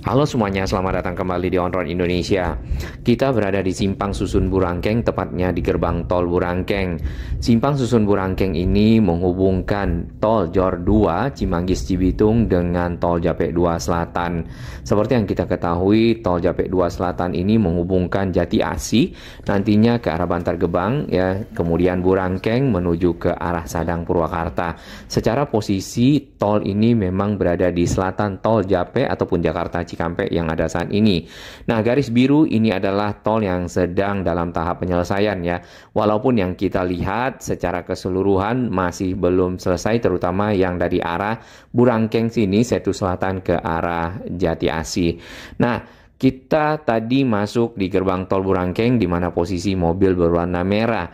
Halo semuanya, selamat datang kembali di On Road Indonesia. Kita berada di Simpang Susun Burangkeng, tepatnya di gerbang tol Burangkeng. Simpang Susun Burangkeng ini menghubungkan tol Jor 2 Cimanggis Cibitung dengan tol Japek 2 Selatan. Seperti yang kita ketahui, tol Japek 2 Selatan ini menghubungkan Jati Asih nantinya ke arah Bantar Gebang, ya, kemudian Burangkeng menuju ke arah Sadang Purwakarta. Secara posisi tol ini memang berada di selatan tol Japek ataupun Jakarta Cikampek yang ada saat ini. Nah, garis biru ini adalah tol yang sedang dalam tahap penyelesaian, ya. Walaupun yang kita lihat secara keseluruhan masih belum selesai, terutama yang dari arah Burangkeng sini, Setu Selatan ke arah Jati Asih. Nah, kita tadi masuk di gerbang tol Burangkeng di mana posisi mobil berwarna merah.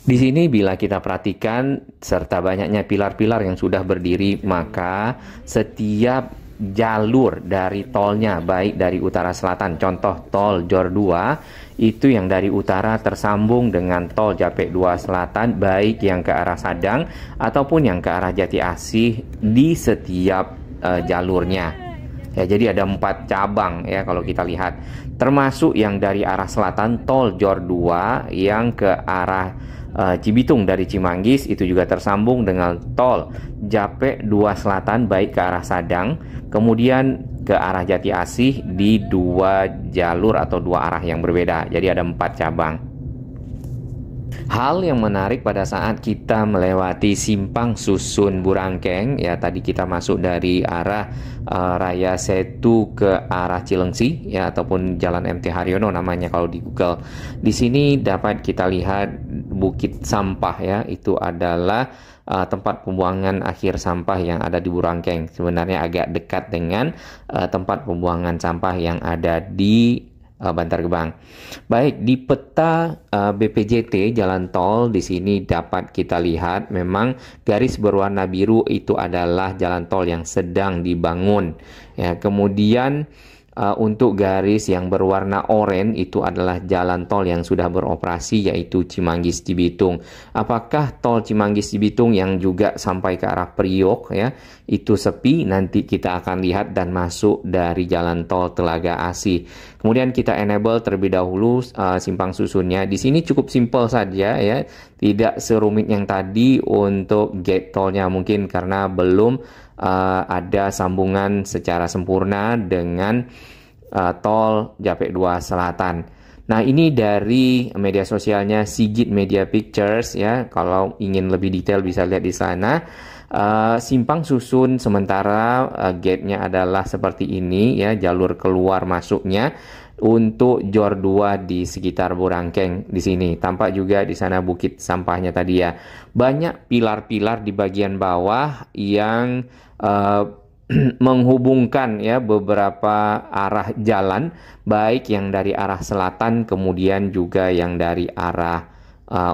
Di sini bila kita perhatikan serta banyaknya pilar-pilar yang sudah berdiri, maka setiap jalur dari tolnya, baik dari utara selatan, contoh tol Jor 2 itu yang dari utara tersambung dengan tol Japek 2 Selatan, baik yang ke arah Sadang ataupun yang ke arah Jati Asih di setiap jalurnya. Ya, jadi ada 4 cabang, ya, kalau kita lihat, termasuk yang dari arah selatan tol Jor 2 yang ke arah Cibitung dari Cimanggis itu juga tersambung dengan tol Japek 2 Selatan baik ke arah Sadang kemudian ke arah Jati Asih di 2 jalur atau 2 arah yang berbeda. Jadi ada 4 cabang. Hal yang menarik pada saat kita melewati Simpang Susun Burangkeng, ya, tadi kita masuk dari arah Raya Setu ke arah Cilengsi, ya, ataupun Jalan MT Haryono namanya kalau di Google. Di sini dapat kita lihat Bukit Sampah, ya, itu adalah tempat pembuangan akhir sampah yang ada di Burangkeng. Sebenarnya agak dekat dengan tempat pembuangan sampah yang ada di Bantar Gebang. Baik, di peta BPJT jalan tol di sini dapat kita lihat memang garis berwarna biru itu adalah jalan tol yang sedang dibangun. Ya, kemudian untuk garis yang berwarna oranye itu adalah jalan tol yang sudah beroperasi, yaitu Cimanggis Cibitung. Apakah tol Cimanggis Cibitung yang juga sampai ke arah Priok, ya, itu sepi? Nanti kita akan lihat dan masuk dari jalan tol Telaga Asih. Kemudian kita enable terlebih dahulu simpang susunnya. Di sini cukup simpel saja, ya, tidak serumit yang tadi untuk gate tolnya, mungkin karena belum ada sambungan secara sempurna dengan tol Japek 2 Selatan. Nah, ini dari media sosialnya Sigit Media Pictures, ya. Kalau ingin lebih detail bisa lihat di sana. Simpang susun sementara gate-nya adalah seperti ini, ya, jalur keluar masuknya untuk Jor 2 di sekitar Burangkeng di sini. Tampak juga di sana bukit sampahnya tadi, ya. Banyak pilar-pilar di bagian bawah yang menghubungkan, ya, beberapa arah jalan, baik yang dari arah selatan kemudian juga yang dari arah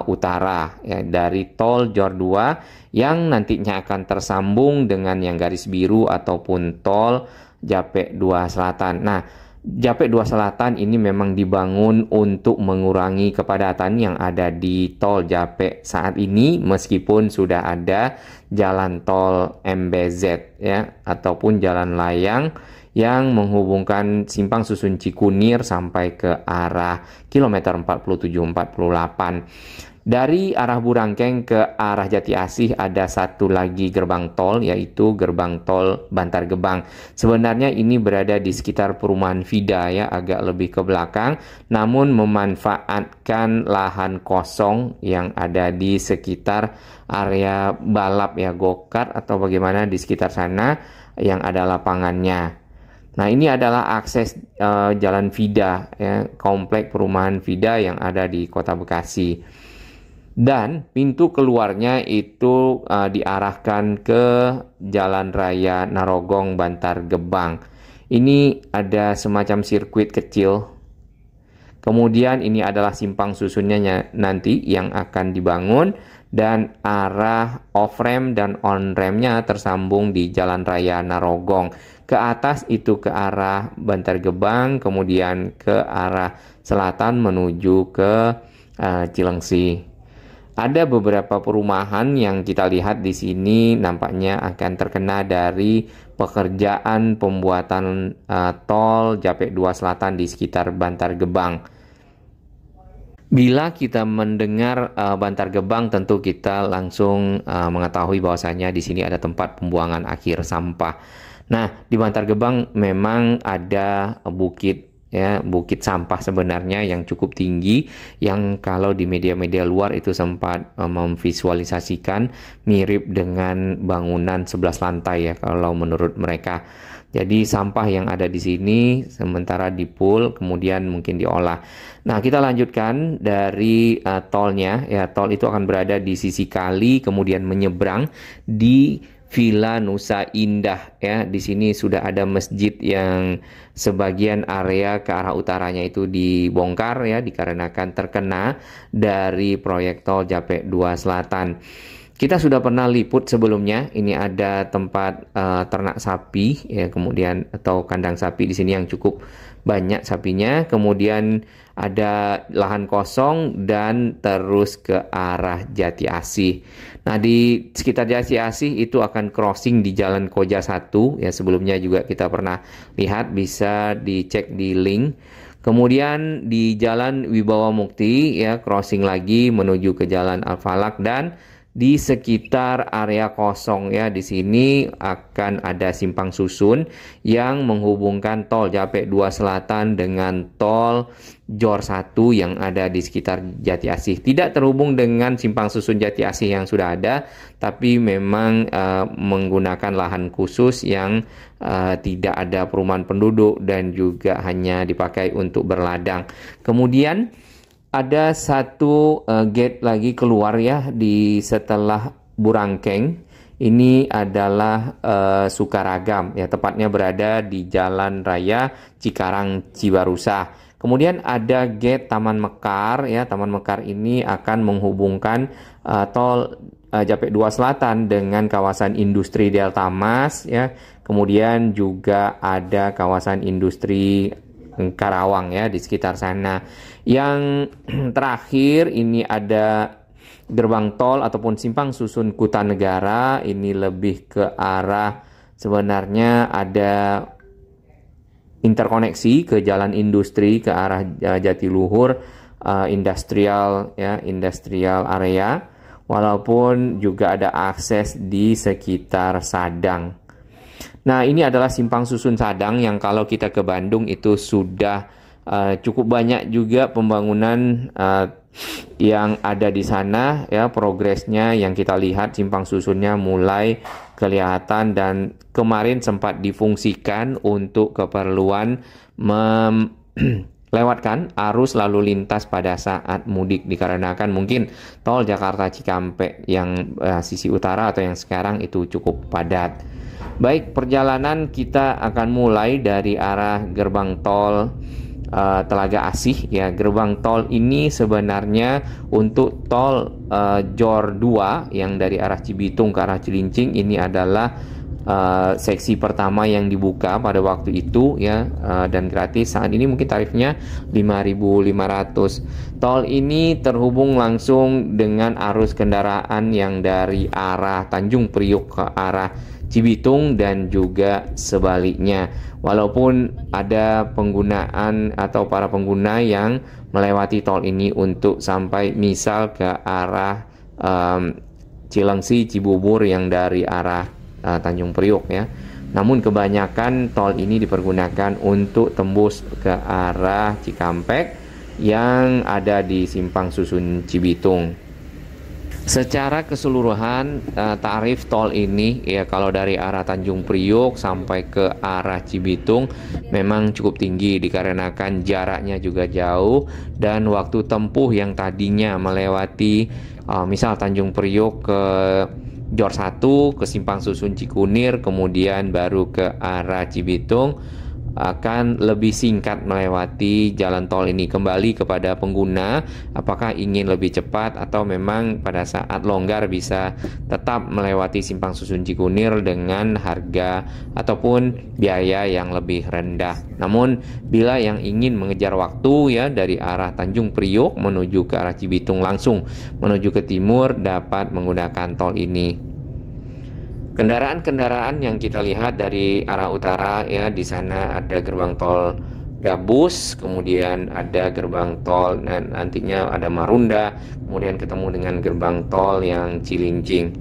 utara, ya, dari tol Jor 2 yang nantinya akan tersambung dengan yang garis biru ataupun tol Japek 2 Selatan. Nah, Japek 2 Selatan ini memang dibangun untuk mengurangi kepadatan yang ada di tol Japek saat ini, meskipun sudah ada jalan tol MBZ, ya, ataupun jalan layang yang menghubungkan Simpang Susun Cikunir sampai ke arah kilometer 47-48. Dari arah Burangkeng ke arah Jati Asih ada satu lagi gerbang tol, yaitu gerbang tol Bantar Gebang. Sebenarnya ini berada di sekitar perumahan Vida, ya, agak lebih ke belakang, namun memanfaatkan lahan kosong yang ada di sekitar area balap, ya, go-kart atau bagaimana di sekitar sana yang ada lapangannya. Nah, ini adalah akses Jalan Vida, ya, komplek perumahan Vida yang ada di Kota Bekasi. Dan pintu keluarnya itu diarahkan ke Jalan Raya Narogong Bantar Gebang. Ini ada semacam sirkuit kecil. Kemudian ini adalah simpang susunnya nanti yang akan dibangun, dan arah off-ramp dan on-ramp-nya tersambung di Jalan Raya Narogong. Ke atas itu ke arah Bantar Gebang, kemudian ke arah selatan menuju ke Cilengsi. Ada beberapa perumahan yang kita lihat di sini nampaknya akan terkena dari pekerjaan pembuatan tol Japek 2 Selatan di sekitar Bantar Gebang. Bila kita mendengar Bantar Gebang, tentu kita langsung mengetahui bahwasanya di sini ada tempat pembuangan akhir sampah. Nah, di Bantar Gebang memang ada bukit, ya, bukit sampah sebenarnya yang cukup tinggi, yang kalau di media-media luar itu sempat memvisualisasikan mirip dengan bangunan 11 lantai, ya, kalau menurut mereka. Jadi sampah yang ada di sini sementara di-pool kemudian mungkin diolah. Nah, kita lanjutkan dari tolnya, ya. Tol itu akan berada di sisi kali, kemudian menyeberang di Villa Nusa Indah, ya. Di sini sudah ada masjid yang sebagian area ke arah utaranya itu dibongkar, ya, dikarenakan terkena dari proyek tol Japek 2 Selatan. Kita sudah pernah liput sebelumnya. Ini ada tempat ternak sapi, ya, kemudian atau kandang sapi di sini yang cukup banyak sapinya. Kemudian ada lahan kosong dan terus ke arah Jati Asih. Nah, di sekitar Jati Asih itu akan crossing di Jalan Koja 1, ya. Sebelumnya juga kita pernah lihat, bisa dicek di link. Kemudian di Jalan Wibawa Mukti, ya, crossing lagi menuju ke Jalan Al-Falak, dan di sekitar area kosong, ya, di sini akan ada simpang susun yang menghubungkan tol Japek 2 Selatan dengan tol Jor 1 yang ada di sekitar Jati Asih. Tidak terhubung dengan simpang susun Jati Asih yang sudah ada, tapi memang menggunakan lahan khusus yang tidak ada perumahan penduduk dan juga hanya dipakai untuk berladang. Kemudian ada satu gate lagi keluar, ya, di setelah Burangkeng. Ini adalah Sukaragam, ya, tepatnya berada di Jalan Raya Cikarang Cibarusa. Kemudian ada gate Taman Mekar, ya. Taman Mekar ini akan menghubungkan tol Japek 2 Selatan dengan kawasan industri Delta Mas, ya. Kemudian juga ada kawasan industri Karawang, ya, di sekitar sana. Yang terakhir ini ada gerbang tol ataupun simpang susun Kutanegara. Ini lebih ke arah, sebenarnya ada interkoneksi ke jalan industri ke arah Jatiluhur, industrial, ya, industrial area, walaupun juga ada akses di sekitar Sadang. Nah, ini adalah simpang susun Sadang yang kalau kita ke Bandung itu sudah cukup banyak juga pembangunan yang ada di sana, ya. Progresnya yang kita lihat, simpang susunnya mulai kelihatan dan kemarin sempat difungsikan untuk keperluan lewatkan arus lalu lintas pada saat mudik, dikarenakan mungkin tol Jakarta Cikampek yang sisi utara atau yang sekarang itu cukup padat. Baik, perjalanan kita akan mulai dari arah gerbang tol Telaga Asih, ya. Gerbang tol ini sebenarnya untuk tol Jor 2 yang dari arah Cibitung ke arah Cilincing, ini adalah seksi pertama yang dibuka pada waktu itu, ya, dan gratis. Saat ini mungkin tarifnya 5.500. Tol ini terhubung langsung dengan arus kendaraan yang dari arah Tanjung Priok ke arah Cibitung dan juga sebaliknya. Walaupun ada penggunaan atau para pengguna yang melewati tol ini untuk sampai misal ke arah Cilengsi, Cibubur yang dari arah Tanjung Priok, ya. Namun kebanyakan tol ini dipergunakan untuk tembus ke arah Cikampek yang ada di simpang susun Cibitung. Secara keseluruhan tarif tol ini, ya, kalau dari arah Tanjung Priok sampai ke arah Cibitung memang cukup tinggi dikarenakan jaraknya juga jauh dan waktu tempuh yang tadinya melewati misal Tanjung Priok ke Jor 1 ke simpang susun Cikunir kemudian baru ke arah Cibitung akan lebih singkat melewati jalan tol ini. Kembali kepada pengguna apakah ingin lebih cepat atau memang pada saat longgar bisa tetap melewati simpang susun Cikunir dengan harga ataupun biaya yang lebih rendah. Namun bila yang ingin mengejar waktu, ya, dari arah Tanjung Priok menuju ke arah Cibitung langsung menuju ke timur dapat menggunakan tol ini. Kendaraan-kendaraan yang kita lihat dari arah utara ya, di sana ada gerbang tol Gabus, kemudian ada gerbang tol dan nantinya ada Marunda, kemudian ketemu dengan gerbang tol yang Cilincing.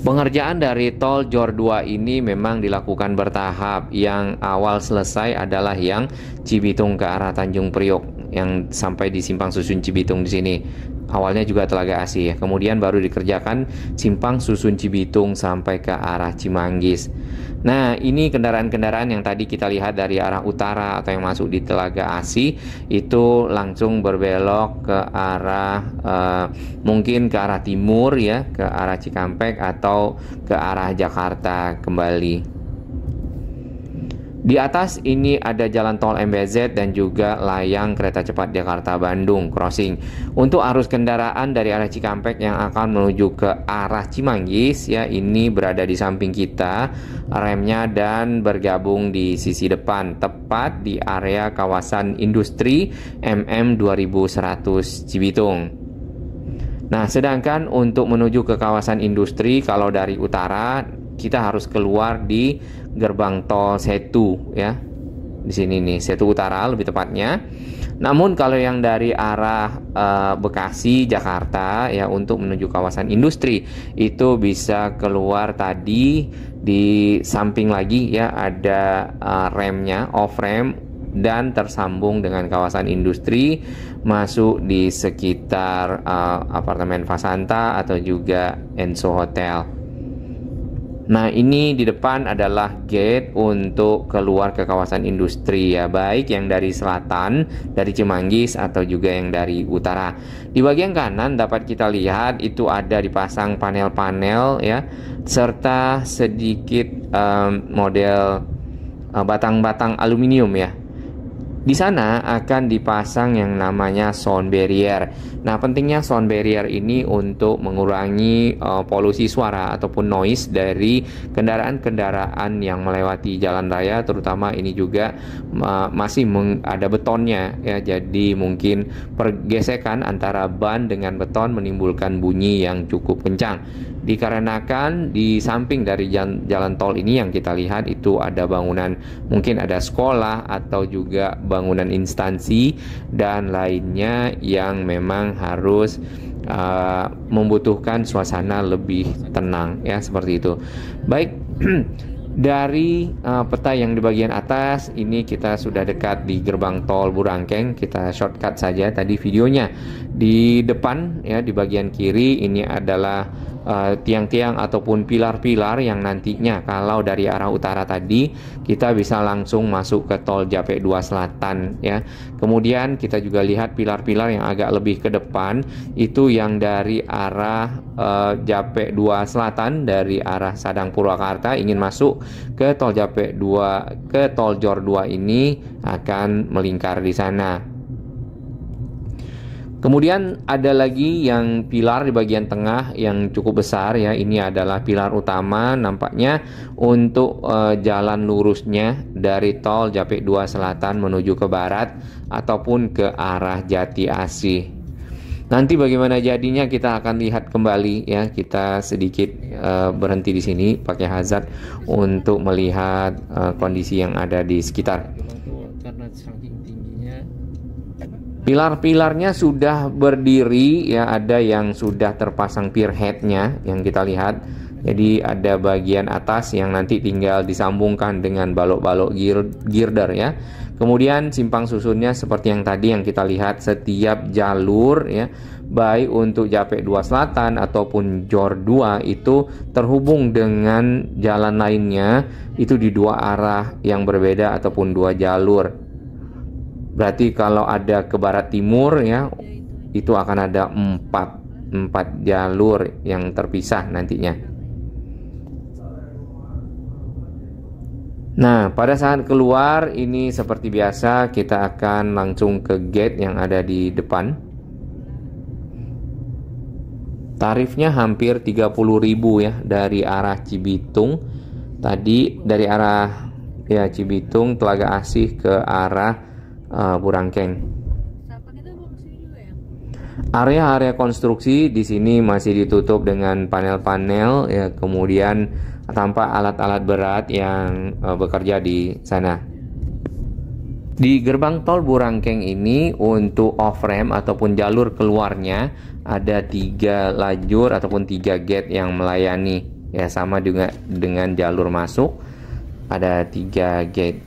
Pengerjaan dari tol Jor 2 ini memang dilakukan bertahap. Yang awal selesai adalah yang Cibitung ke arah Tanjung Priok, yang sampai di Simpang Susun Cibitung di sini. Awalnya juga Telaga Asih ya. Kemudian baru dikerjakan Simpang Susun Cibitung sampai ke arah Cimanggis. Nah, ini kendaraan-kendaraan yang tadi kita lihat dari arah utara atau yang masuk di Telaga Asih itu langsung berbelok ke arah mungkin ke arah timur ya, ke arah Cikampek atau ke arah Jakarta kembali. Di atas ini ada jalan tol MBZ dan juga layang kereta cepat Jakarta-Bandung crossing. Untuk arus kendaraan dari arah Cikampek yang akan menuju ke arah Cimanggis ya, ini berada di samping kita remnya dan bergabung di sisi depan, tepat di area kawasan industri MM 2100 Cibitung. Nah, sedangkan untuk menuju ke kawasan industri kalau dari utara kita harus keluar di gerbang tol Setu ya. Di sini nih, Setu Utara lebih tepatnya. Namun kalau yang dari arah Bekasi, Jakarta ya, untuk menuju kawasan industri itu bisa keluar tadi di samping lagi ya, ada remnya, off ramp dan tersambung dengan kawasan industri, masuk di sekitar apartemen Fasanta atau juga Enso Hotel. Nah, ini di depan adalah gate untuk keluar ke kawasan industri ya, baik yang dari selatan, dari Cimanggis atau juga yang dari utara. Di bagian kanan dapat kita lihat itu ada dipasang panel-panel ya, serta sedikit model batang-batang aluminium ya. Di sana akan dipasang yang namanya sound barrier. Nah, pentingnya sound barrier ini untuk mengurangi polusi suara ataupun noise dari kendaraan-kendaraan yang melewati jalan raya, terutama ini juga masih ada betonnya ya. Jadi mungkin pergesekan antara ban dengan beton menimbulkan bunyi yang cukup kencang. Dikarenakan di samping dari jalan tol ini yang kita lihat itu ada bangunan, mungkin ada sekolah atau juga bangunan instansi dan lainnya yang memang harus membutuhkan suasana lebih tenang ya, seperti itu. Baik, dari peta yang di bagian atas ini kita sudah dekat di gerbang tol Burangkeng. Kita shortcut saja tadi videonya. Di depan ya, di bagian kiri ini adalah tiang-tiang ataupun pilar-pilar yang nantinya kalau dari arah utara tadi kita bisa langsung masuk ke tol Japek 2 Selatan ya. Kemudian kita juga lihat pilar-pilar yang agak lebih ke depan itu yang dari arah Japek 2 Selatan, dari arah Sadang Purwakarta ingin masuk ke tol Japek 2, ke tol Jor 2 ini akan melingkar di sana. Kemudian ada lagi yang pilar di bagian tengah yang cukup besar ya. Ini adalah pilar utama nampaknya untuk jalan lurusnya dari tol Japek 2 Selatan menuju ke barat ataupun ke arah Jati Asih. Nanti bagaimana jadinya kita akan lihat kembali ya. Kita sedikit berhenti di sini pakai hazard untuk melihat kondisi yang ada di sekitar. Karena saking tingginya, pilar-pilarnya sudah berdiri ya, ada yang sudah terpasang pier headnya yang kita lihat. Jadi ada bagian atas yang nanti tinggal disambungkan dengan balok-balok girder ya. Kemudian simpang susunnya seperti yang tadi yang kita lihat, setiap jalur ya, baik untuk Japek 2 Selatan ataupun Jor 2 itu terhubung dengan jalan lainnya itu di dua arah yang berbeda ataupun dua jalur. Berarti kalau ada ke barat timur ya, itu akan ada empat jalur yang terpisah nantinya. Nah, pada saat keluar ini seperti biasa kita akan langsung ke gate yang ada di depan. Tarifnya hampir 30.000 ya dari arah Cibitung. Tadi dari arah ya Cibitung, Telaga Asih ke arah Burangkeng. Area-area konstruksi di sini masih ditutup dengan panel-panel ya, kemudian tampak alat-alat berat yang bekerja di sana. Di gerbang tol Burangkeng ini untuk off-ramp ataupun jalur keluarnya ada 3 lajur ataupun 3 gate yang melayani ya, sama juga dengan jalur masuk ada 3 gate.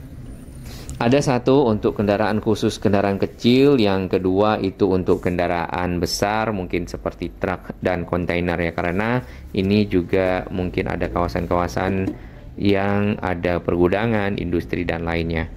Ada satu untuk kendaraan khusus, kendaraan kecil, yang kedua itu untuk kendaraan besar mungkin seperti truk dan kontainer ya, karena ini juga mungkin ada kawasan-kawasan yang ada pergudangan, industri dan lainnya.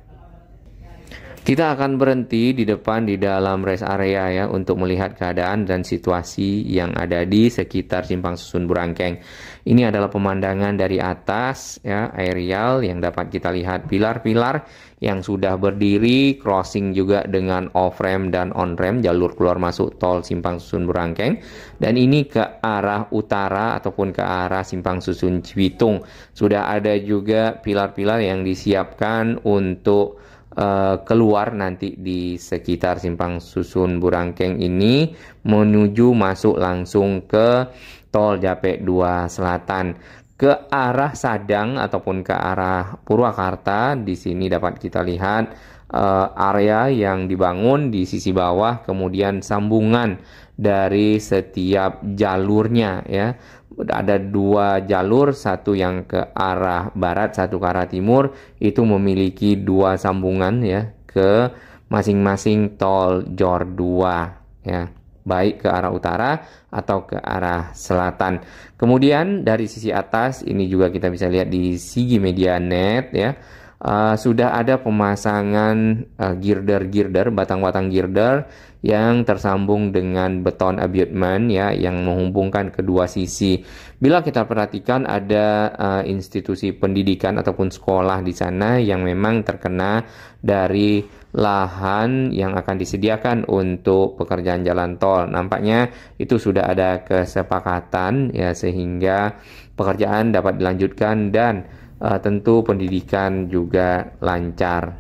Kita akan berhenti di depan di dalam rest area ya untuk melihat keadaan dan situasi yang ada di sekitar Simpang Susun Burangkeng. Ini adalah pemandangan dari atas ya, aerial yang dapat kita lihat pilar-pilar yang sudah berdiri, crossing juga dengan off-ramp dan on-ramp jalur keluar masuk tol Simpang Susun Burangkeng. Dan ini ke arah utara ataupun ke arah Simpang Susun Cibitung. Sudah ada juga pilar-pilar yang disiapkan untuk keluar nanti di sekitar Simpang Susun Burangkeng ini menuju masuk langsung ke tol Japek 2 Selatan ke arah Sadang ataupun ke arah Purwakarta. Di sini dapat kita lihat area yang dibangun di sisi bawah, kemudian sambungan dari setiap jalurnya ya. Ada 2 jalur, satu yang ke arah barat, satu ke arah timur, itu memiliki 2 sambungan ya ke masing-masing tol JOR 2 ya, baik ke arah utara atau ke arah selatan. Kemudian dari sisi atas ini juga kita bisa lihat di Sigi Media Net ya, sudah ada pemasangan girder-girder, batang-batang girder yang tersambung dengan beton abutment ya, yang menghubungkan kedua sisi. Bila kita perhatikan ada institusi pendidikan ataupun sekolah di sana yang memang terkena dari lahan yang akan disediakan untuk pekerjaan jalan tol. Nampaknya itu sudah ada kesepakatan ya, sehingga pekerjaan dapat dilanjutkan dan tentu pendidikan juga lancar.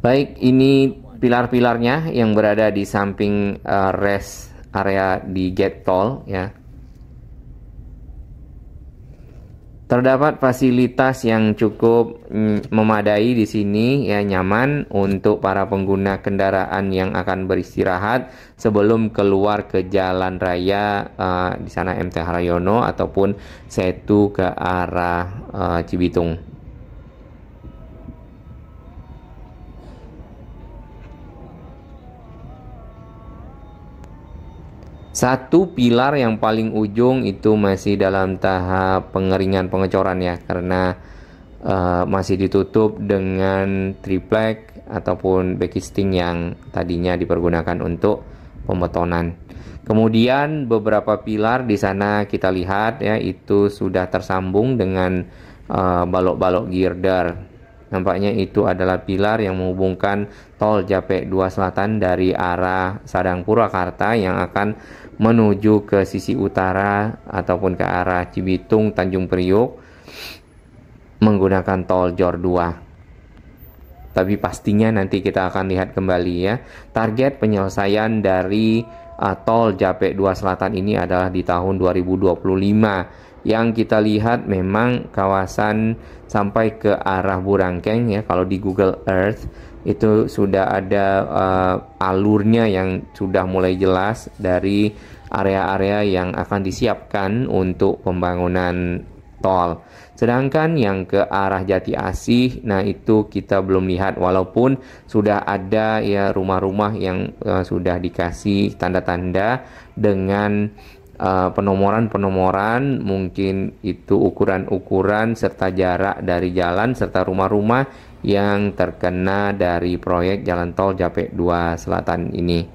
Baik, ini pilar-pilarnya yang berada di samping rest area di gate tol ya. Terdapat fasilitas yang cukup memadai di sini ya, nyaman untuk para pengguna kendaraan yang akan beristirahat sebelum keluar ke jalan raya di sana MT Haryono ataupun Setu ke arah Cibitung. Satu pilar yang paling ujung itu masih dalam tahap pengeringan pengecoran ya, karena masih ditutup dengan triplek ataupun backisting yang tadinya dipergunakan untuk pembetonan. Kemudian beberapa pilar di sana kita lihat ya, itu sudah tersambung dengan balok-balok girder. Nampaknya itu adalah pilar yang menghubungkan tol Japek 2 Selatan dari arah Sadang Purwakarta yang akan menuju ke sisi utara ataupun ke arah Cibitung Tanjung Priuk menggunakan tol JOR 2. Tapi pastinya nanti kita akan lihat kembali ya. Target penyelesaian dari tol Japek 2 Selatan ini adalah di tahun 2025. Yang kita lihat memang kawasan sampai ke arah Burangkeng ya, kalau di Google Earth itu sudah ada alurnya yang sudah mulai jelas dari area-area yang akan disiapkan untuk pembangunan tol. Sedangkan yang ke arah Jati Asih, nah itu kita belum lihat, walaupun sudah ada ya rumah-rumah yang sudah dikasih tanda-tanda dengan penomoran-penomoran, mungkin itu ukuran-ukuran serta jarak dari jalan serta rumah-rumah yang terkena dari proyek jalan tol Japek 2 Selatan ini.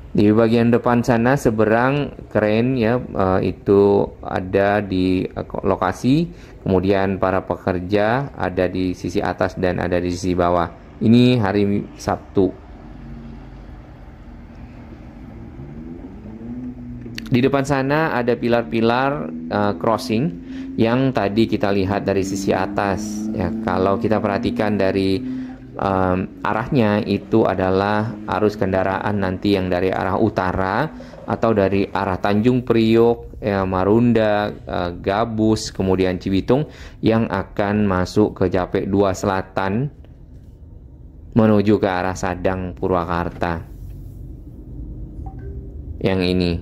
Di bagian depan sana seberang keren ya, itu ada di lokasi, kemudian para pekerja ada di sisi atas dan ada di sisi bawah. Ini hari Sabtu. Di depan sana ada pilar-pilar crossing yang tadi kita lihat dari sisi atas ya. Kalau kita perhatikan dari arahnya itu adalah arus kendaraan nanti yang dari arah utara atau dari arah Tanjung Priok, Marunda, Gabus, kemudian Cibitung yang akan masuk ke Japek 2 Selatan menuju ke arah Sadang Purwakarta. Yang ini.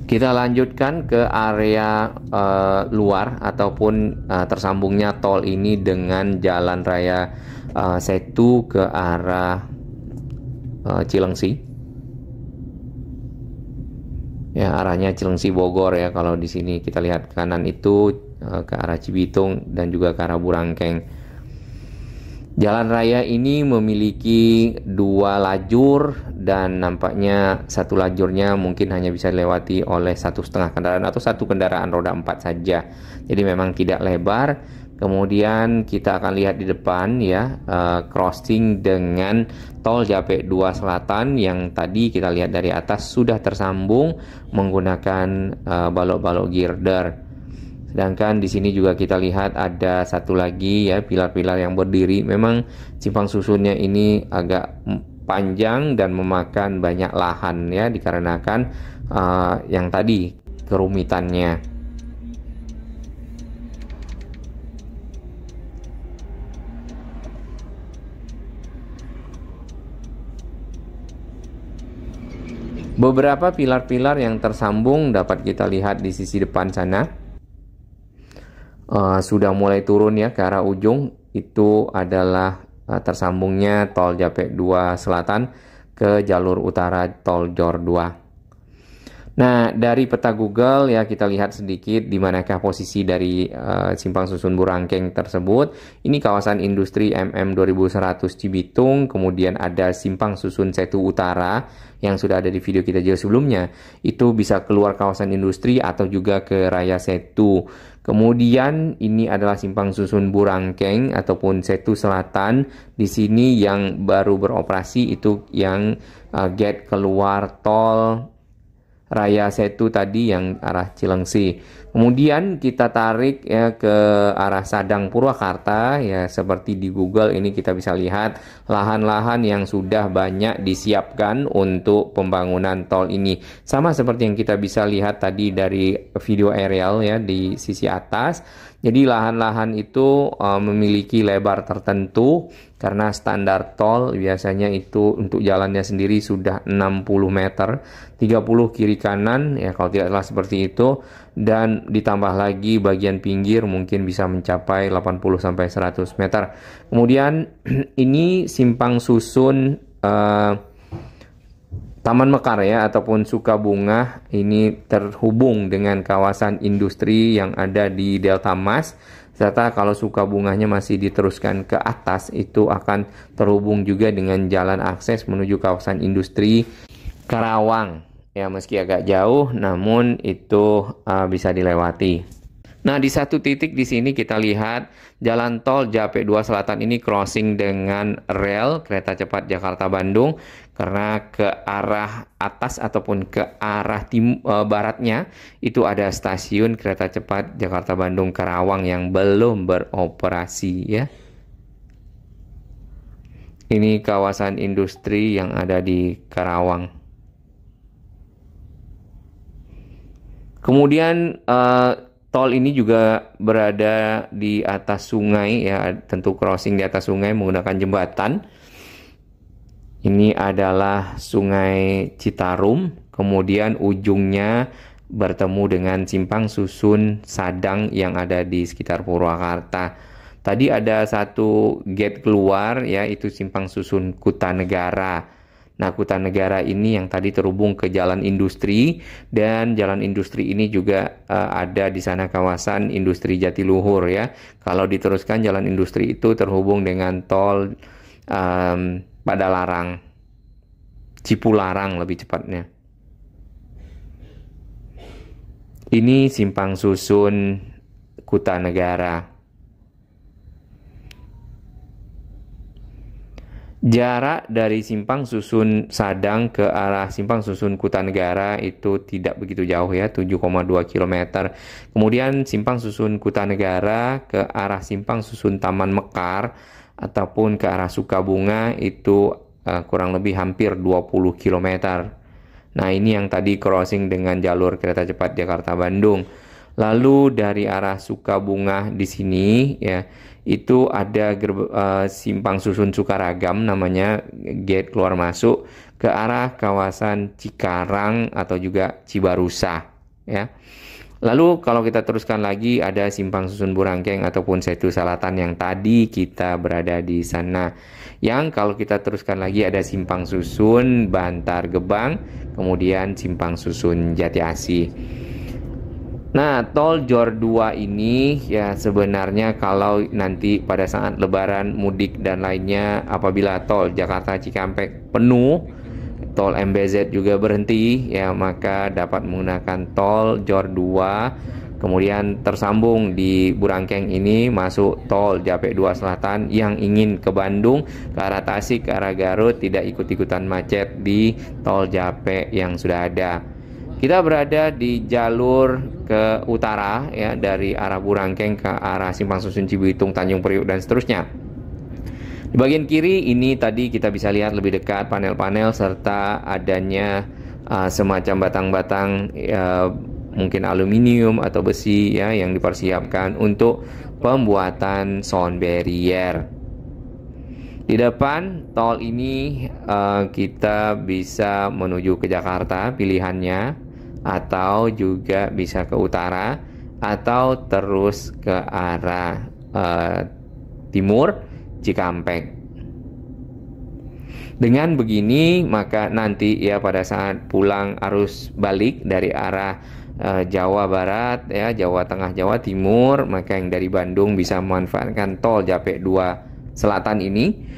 Kita lanjutkan ke area luar ataupun tersambungnya tol ini dengan Jalan Raya Setu ke arah Cilengsi. Ya, arahnya Cilengsi Bogor ya. Kalau di sini kita lihat kanan itu ke arah Cibitung dan juga ke arah Burangkeng. Jalan raya ini memiliki 2 lajur dan nampaknya satu lajurnya mungkin hanya bisa dilewati oleh 1,5 kendaraan atau 1 kendaraan roda 4 saja. Jadi memang tidak lebar. Kemudian kita akan lihat di depan ya, crossing dengan tol Japek 2 Selatan yang tadi kita lihat dari atas sudah tersambung menggunakan balok-balok girder. Sedangkan di sini juga kita lihat ada satu lagi ya, pilar-pilar yang berdiri. Memang simpang susunnya ini agak panjang dan memakan banyak lahan ya, dikarenakan yang tadi kerumitannya. Beberapa pilar-pilar yang tersambung dapat kita lihat di sisi depan sana. Sudah mulai turun ya ke arah ujung. Itu adalah tersambungnya tol Japek 2 Selatan ke jalur utara tol Jor 2. Nah, dari peta Google ya kita lihat sedikit di manakah posisi dari simpang susun Burangkeng tersebut. Ini kawasan industri MM 2100 Cibitung, kemudian ada simpang susun Setu Utara yang sudah ada di video kita juga sebelumnya. Itu bisa keluar kawasan industri atau juga ke Raya Setu. Kemudian ini adalah simpang susun Burangkeng ataupun Setu Selatan. Di sini yang baru beroperasi itu yang gate keluar tol Raya Setu tadi yang arah Cilengsi. Kemudian kita tarik ya ke arah Sadang Purwakarta ya, seperti di Google ini kita bisa lihat lahan-lahan yang sudah banyak disiapkan untuk pembangunan tol ini. Sama seperti yang kita bisa lihat tadi dari video aerial ya di sisi atas. Jadi lahan-lahan itu memiliki lebar tertentu karena standar tol biasanya itu untuk jalannya sendiri sudah 60 meter, 30 kiri kanan ya kalau tidak salah seperti itu, dan ditambah lagi bagian pinggir mungkin bisa mencapai 80 sampai 100 meter. Kemudian ini simpang susun Taman Mekar ya ataupun Sukabunga ini terhubung dengan kawasan industri yang ada di Delta Mas. Serta kalau Sukabunganya masih diteruskan ke atas itu akan terhubung juga dengan jalan akses menuju kawasan industri Karawang. Ya meski agak jauh namun itu bisa dilewati. Nah, di satu titik di sini kita lihat jalan tol Japek 2 Selatan ini crossing dengan rel kereta cepat Jakarta-Bandung karena ke arah atas ataupun ke arah baratnya itu ada stasiun kereta cepat Jakarta-Bandung Karawang yang belum beroperasi ya. Ini kawasan industri yang ada di Karawang. Kemudian tol ini juga berada di atas sungai ya, tentu crossing di atas sungai menggunakan jembatan. Ini adalah Sungai Citarum, kemudian ujungnya bertemu dengan simpang susun Sadang yang ada di sekitar Purwakarta. Tadi ada satu gate keluar ya, itu simpang susun Kutanegara. Nah, Kutanegara ini yang tadi terhubung ke jalan industri, dan jalan industri ini juga ada di sana kawasan industri Jatiluhur ya. Kalau diteruskan jalan industri itu terhubung dengan tol Padalarang, Cipularang lebih cepatnya. Ini simpang susun Kutanegara. Jarak dari Simpang Susun Sadang ke arah Simpang Susun Kutanegara itu tidak begitu jauh ya, 7,2 km. Kemudian Simpang Susun Kutanegara ke arah Simpang Susun Taman Mekar ataupun ke arah Sukabunga itu kurang lebih hampir 20 km. Nah, ini yang tadi crossing dengan jalur kereta cepat Jakarta-Bandung. Lalu dari arah Sukabunga di sini ya, itu ada Simpang Susun Sukaragam namanya, gate keluar masuk ke arah kawasan Cikarang atau juga Cibarusa ya. Lalu kalau kita teruskan lagi ada Simpang Susun Burangkeng ataupun Setu Salatan yang tadi kita berada di sana. Yang kalau kita teruskan lagi ada Simpang Susun Bantar Gebang, kemudian Simpang Susun Jati Asih. Nah, tol Jor 2 ini ya sebenarnya kalau nanti pada saat lebaran, mudik dan lainnya, apabila tol Jakarta Cikampek penuh, tol MBZ juga berhenti ya, maka dapat menggunakan tol Jor 2, kemudian tersambung di Burangkeng ini masuk tol Japek 2 Selatan. Yang ingin ke Bandung, ke arah Tasik, ke arah Garut tidak ikut-ikutan macet di tol Japek yang sudah ada. Kita berada di jalur ke utara ya, dari arah Burangkeng ke arah Simpang Susun Cibitung, Tanjung Priuk dan seterusnya. Di bagian kiri ini tadi kita bisa lihat lebih dekat panel-panel serta adanya semacam batang-batang mungkin aluminium atau besi ya yang dipersiapkan untuk pembuatan sound barrier. Di depan tol ini kita bisa menuju ke Jakarta pilihannya, atau juga bisa ke utara atau terus ke arah timur Cikampek. Dengan begini maka nanti ya pada saat pulang arus balik dari arah Jawa Barat ya, Jawa Tengah, Jawa Timur, maka yang dari Bandung bisa memanfaatkan tol Japek 2 Selatan ini.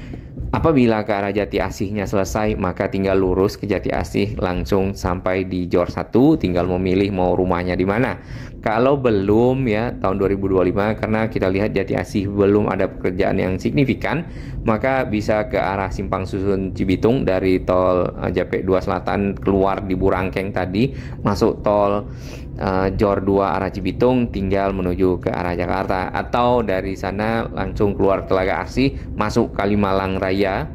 Apabila ke arah Jati Asihnya selesai, maka tinggal lurus ke Jati Asih langsung sampai di Jor 1, tinggal memilih mau rumahnya di mana. Kalau belum ya tahun 2025, karena kita lihat Jati Asih belum ada pekerjaan yang signifikan, maka bisa ke arah Simpang Susun Cibitung dari tol Japek 2 Selatan keluar di Burangkeng tadi, masuk tol Jor 2 arah Cibitung, tinggal menuju ke arah Jakarta, atau dari sana langsung keluar Telaga Asih masuk Kalimalang Raya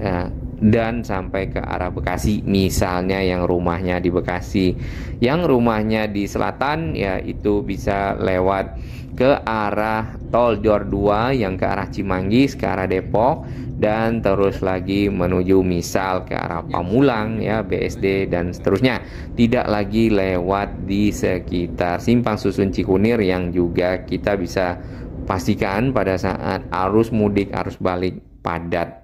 ya, dan sampai ke arah Bekasi. Misalnya yang rumahnya di Bekasi, yang rumahnya di selatan ya itu bisa lewat ke arah tol Jor 2 yang ke arah Cimanggis, ke arah Depok, dan terus lagi menuju misal ke arah Pamulang ya, BSD dan seterusnya. Tidak lagi lewat di sekitar Simpang Susun Cikunir yang juga kita bisa pastikan pada saat arus mudik, arus balik padat.